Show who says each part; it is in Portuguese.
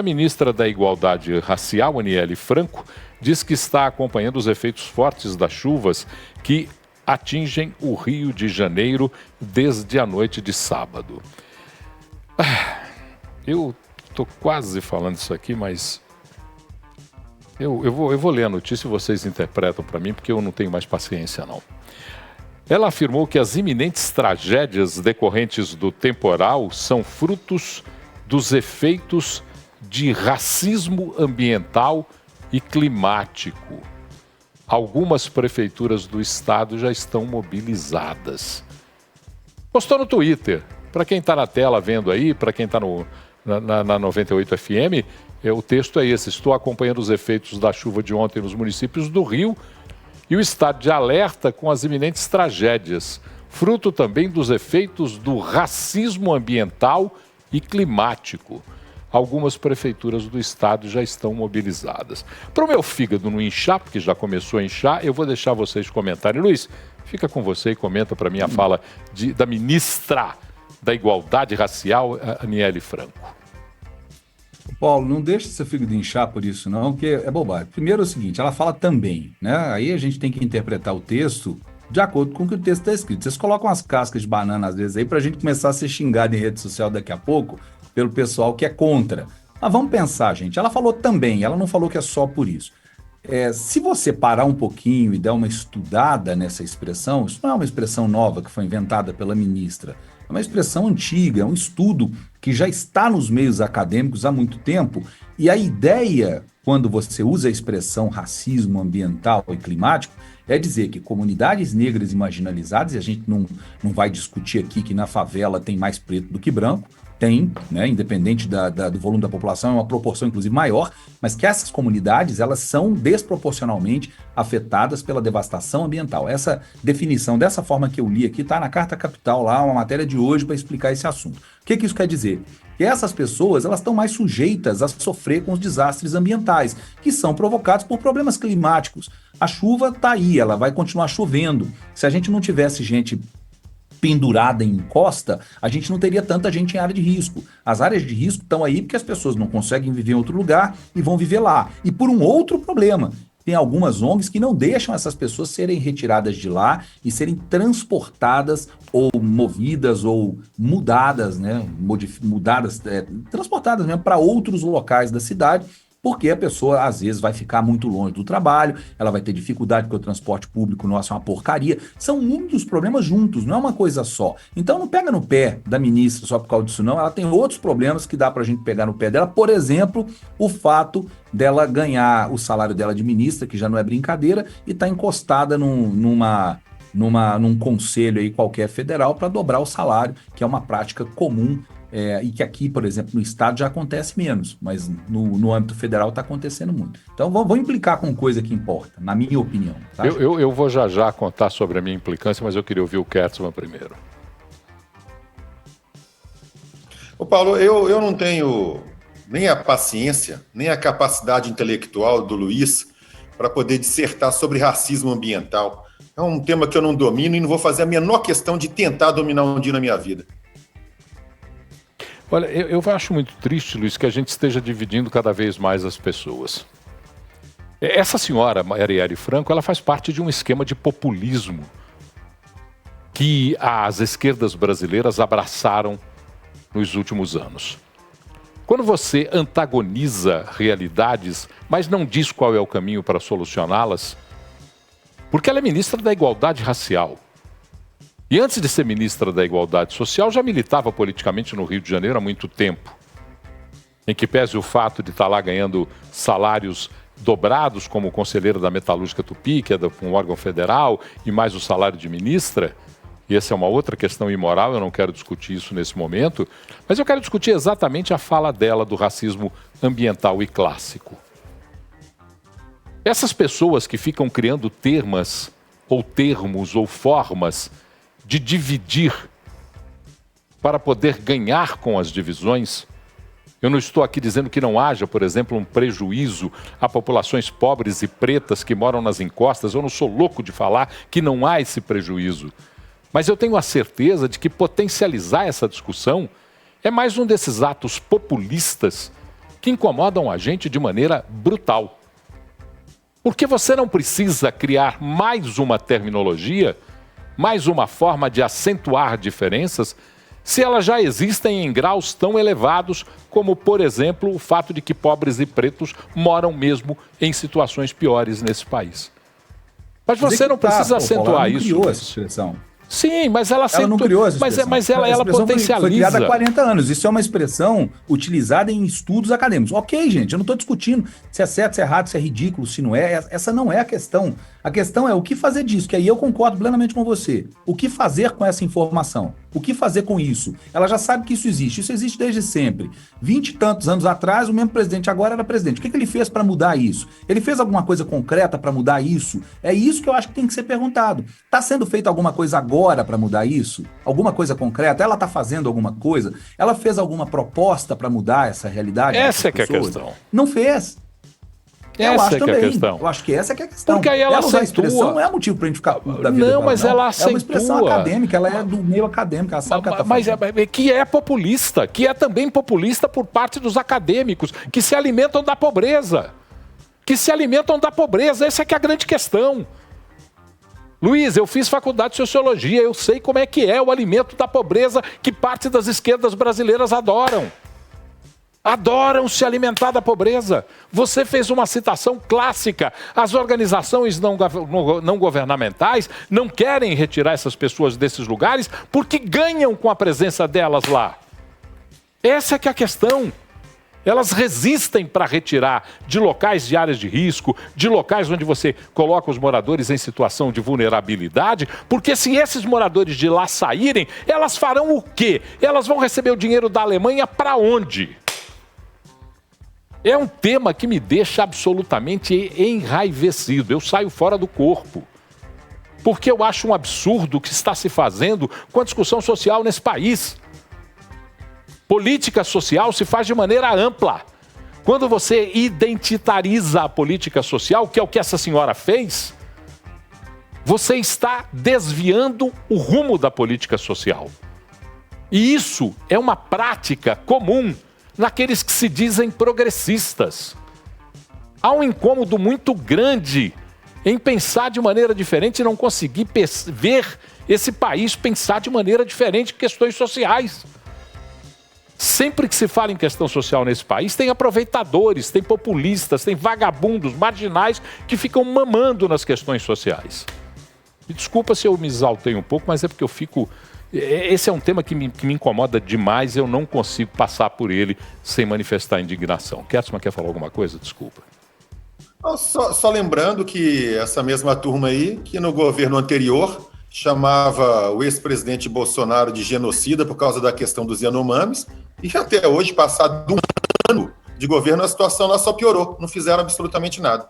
Speaker 1: A ministra da Igualdade Racial, Aniele Franco, diz que está acompanhando os efeitos fortes das chuvas que atingem o Rio de Janeiro desde a noite de sábado. Eu estou quase falando isso aqui, mas eu vou ler a notícia e vocês interpretam para mim, porque eu não tenho mais paciência, não. Ela afirmou que as iminentes tragédias decorrentes do temporal são frutos dos efeitos de racismo ambiental e climático. Algumas prefeituras do estado já estão mobilizadas. Postou no Twitter. Para quem está na tela vendo aí, para quem está na 98 FM, o texto é esse. Estou acompanhando os efeitos da chuva de ontem nos municípios do Rio e o estado de alerta com as iminentes tragédias, fruto também dos efeitos do racismo ambiental e climático. Algumas prefeituras do estado já estão mobilizadas. Para o meu fígado não inchar, porque já começou a inchar, eu vou deixar vocês comentarem. Luiz, fica com você e comenta para mim a fala da ministra da Igualdade Racial, Aniele Franco.
Speaker 2: Paulo, não deixe seu fígado inchar por isso não, porque é bobagem. Primeiro é o seguinte, ela fala também, né? Aí a gente tem que interpretar o texto de acordo com o que o texto está escrito. Vocês colocam umas cascas de banana às vezes aí para a gente começar a ser xingado em rede social daqui a pouco pelo pessoal que é contra. Mas vamos pensar, gente. Ela falou também, ela não falou que é só por isso. Se você parar um pouquinho e dar uma estudada nessa expressão, isso não é uma expressão nova que foi inventada pela ministra. É uma expressão antiga, é um estudo que já está nos meios acadêmicos há muito tempo. E a ideia, quando você usa a expressão racismo ambiental e climático, é dizer que comunidades negras e marginalizadas, e a gente não vai discutir aqui que na favela tem mais preto do que branco, tem, né, independente do volume da população, é uma proporção inclusive maior, mas que essas comunidades elas são desproporcionalmente afetadas pela devastação ambiental. Essa definição, dessa forma que eu li aqui, está na Carta Capital, lá, uma matéria de hoje para explicar esse assunto. O que isso quer dizer? Que essas pessoas elas estão mais sujeitas a sofrer com os desastres ambientais, que são provocados por problemas climáticos. A chuva está aí, ela vai continuar chovendo. Se a gente não tivesse gente pendurada em encosta, a gente não teria tanta gente em área de risco. As áreas de risco estão aí porque as pessoas não conseguem viver em outro lugar e vão viver lá. E por um outro problema, tem algumas ONGs que não deixam essas pessoas serem retiradas de lá e serem transportadas ou movidas ou mudadas, né? Transportadas mesmo para outros locais da cidade, porque a pessoa, às vezes, vai ficar muito longe do trabalho, ela vai ter dificuldade porque o transporte público, nossa, é uma porcaria. São muitos problemas juntos, não é uma coisa só. Então, não pega no pé da ministra só por causa disso, não. Ela tem outros problemas que dá pra gente pegar no pé dela. Por exemplo, o fato dela ganhar o salário dela de ministra, que já não é brincadeira, e tá encostada num conselho aí qualquer federal para dobrar o salário, que é uma prática comum. E que aqui, por exemplo, no estado já acontece menos, mas no âmbito federal está acontecendo muito. Então, vamos implicar com coisa que importa, na minha opinião. Tá,
Speaker 1: eu vou já contar sobre a minha implicância, mas eu queria ouvir o Kertzmann primeiro.
Speaker 3: Ô Paulo, eu não tenho nem a paciência, nem a capacidade intelectual do Luiz para poder dissertar sobre racismo ambiental. É um tema que eu não domino e não vou fazer a menor questão de tentar dominar um dia na minha vida.
Speaker 1: Olha, eu acho muito triste, Luiz, que a gente esteja dividindo cada vez mais as pessoas. Essa senhora, Aniele Franco, ela faz parte de um esquema de populismo que as esquerdas brasileiras abraçaram nos últimos anos. Quando você antagoniza realidades, mas não diz qual é o caminho para solucioná-las, porque ela é ministra da Igualdade Racial. E antes de ser ministra da Igualdade Social, já militava politicamente no Rio de Janeiro há muito tempo. Em que pese o fato de estar lá ganhando salários dobrados como conselheira da Metalúrgica Tupi, que é um órgão federal, e mais o salário de ministra, e essa é uma outra questão imoral, eu não quero discutir isso nesse momento, mas eu quero discutir exatamente a fala dela do racismo ambiental e clássico. Essas pessoas que ficam criando termos ou formas de dividir para poder ganhar com as divisões. Eu não estou aqui dizendo que não haja, por exemplo, um prejuízo a populações pobres e pretas que moram nas encostas. Eu não sou louco de falar que não há esse prejuízo. Mas eu tenho a certeza de que potencializar essa discussão é mais um desses atos populistas que incomodam a gente de maneira brutal. Porque você não precisa criar mais uma terminologia, mais uma forma de acentuar diferenças, se elas já existem em graus tão elevados como, por exemplo, o fato de que pobres e pretos moram mesmo em situações piores nesse país. Mas você não precisa acentuar isso.
Speaker 2: Ela não criou essa expressão.
Speaker 1: Sim, mas ela
Speaker 2: não criou essa expressão.
Speaker 1: Mas ela potencializa.
Speaker 2: Foi criada há 40 anos. Isso é uma expressão utilizada em estudos acadêmicos. Ok, gente, eu não estou discutindo se é certo, se é errado, se é ridículo, se não é. Essa não é a questão. A questão é o que fazer disso, que aí eu concordo plenamente com você. O que fazer com essa informação? O que fazer com isso? Ela já sabe que isso existe desde sempre. 20 e tantos anos atrás, o mesmo presidente agora era presidente. O que ele fez para mudar isso? Ele fez alguma coisa concreta para mudar isso? É isso que eu acho que tem que ser perguntado. Está sendo feita alguma coisa agora para mudar isso? Alguma coisa concreta? Ela está fazendo alguma coisa? Ela fez alguma proposta para mudar essa realidade?
Speaker 1: Essa é que é a questão.
Speaker 2: Não fez.
Speaker 1: Essa é que é a questão.
Speaker 2: Eu acho que essa é que é a questão.
Speaker 1: Porque aí ela acentua.
Speaker 2: Expressão não é motivo pra gente ficar da vida.
Speaker 1: Não, mas ela acentua.
Speaker 2: É uma expressão acadêmica, ela é do meio acadêmico, ela sabe o que ela tá fazendo.
Speaker 1: Mas que é populista, que é também populista por parte dos acadêmicos, que se alimentam da pobreza. Essa é que é a grande questão. Luiz, eu fiz faculdade de Sociologia, eu sei como é que é o alimento da pobreza que parte das esquerdas brasileiras adoram. Adoram se alimentar da pobreza. Você fez uma citação clássica. As organizações não governamentais não querem retirar essas pessoas desses lugares porque ganham com a presença delas lá. Essa é que é a questão. Elas resistem para retirar de locais de áreas de risco, de locais onde você coloca os moradores em situação de vulnerabilidade, porque se esses moradores de lá saírem, elas farão o quê? Elas vão receber o dinheiro da Alemanha para onde? É um tema que me deixa absolutamente enraivecido. Eu saio fora do corpo. Porque eu acho um absurdo o que está se fazendo com a discussão social nesse país. Política social se faz de maneira ampla. Quando você identitariza a política social, que é o que essa senhora fez, você está desviando o rumo da política social. E isso é uma prática comum naqueles que se dizem progressistas. Há um incômodo muito grande em pensar de maneira diferente e não conseguir ver esse país pensar de maneira diferente em questões sociais. Sempre que se fala em questão social nesse país, tem aproveitadores, tem populistas, tem vagabundos, marginais que ficam mamando nas questões sociais. Me desculpa se eu me exaltei um pouco, mas é porque eu fico... Esse é um tema que me incomoda demais, eu não consigo passar por ele sem manifestar indignação. Kertzmann quer falar alguma coisa? Desculpa.
Speaker 3: Só lembrando que essa mesma turma aí, que no governo anterior chamava o ex-presidente Bolsonaro de genocida por causa da questão dos Yanomamis, e até hoje, passado um ano de governo, a situação lá só piorou, não fizeram absolutamente nada.